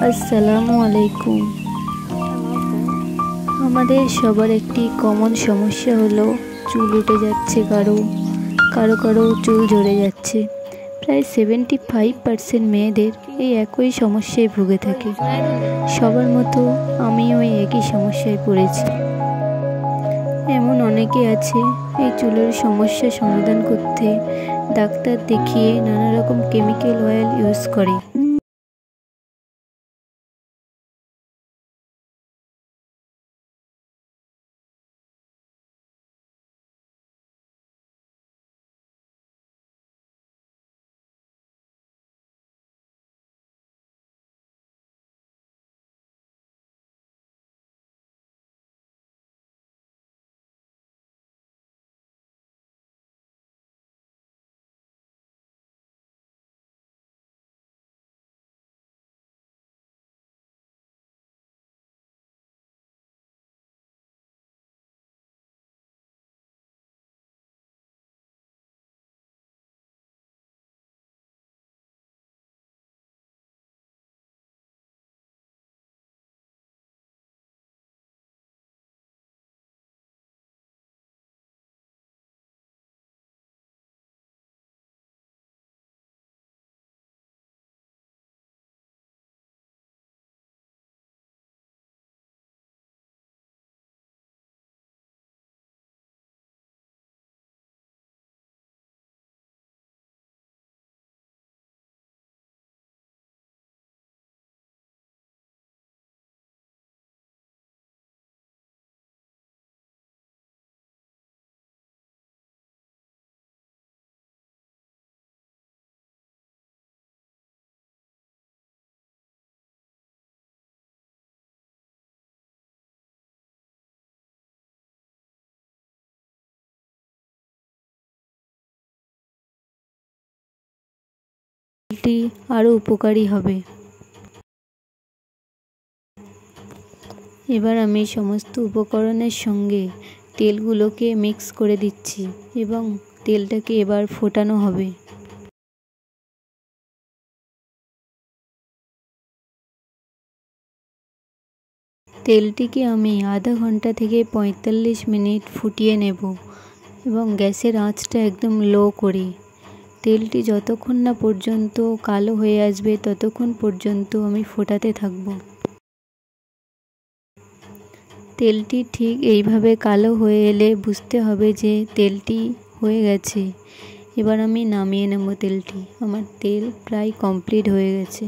আসসালামু আলাইকুম। আমাদের সবার একটি কমন সমস্যা হলো চুল উঠে যাচ্ছে, কারো কারো কারো চুল ঝরে যাচ্ছে। প্রায় 75% মেয়েদের এই একই সমস্যায় ভুগে থাকে। সবার মতো আমিও এই একই সমস্যায় পড়েছি। এমন অনেকে আছে এই চুলের সমস্যা সমাধান করতে ডাক্তার দেখিয়ে নানা রকম কেমিক্যাল অয়েল ইউজ করে। চুলটি আরও উপকারী হবে। এবার আমি সমস্ত উপকরণের সঙ্গে তেলগুলোকে মিক্স করে দিচ্ছি এবং তেলটাকে এবার ফোটানো হবে। তেলটিকে আমি আধা ঘন্টা থেকে 45 মিনিট ফুটিয়ে নেব এবং গ্যাসের আঁচটা একদম লো করে। তেলটি যতক্ষণ না পর্যন্ত কালো হয়ে আসবে ততক্ষণ পর্যন্ত আমি ফোটাতে থাকব। তেলটি ঠিক এইভাবে কালো হয়ে এলে বুঝতে হবে যে তেলটি হয়ে গেছে। এবার আমি নামিয়ে নেব তেলটি। আমার তেল প্রায় কমপ্লিট হয়ে গেছে।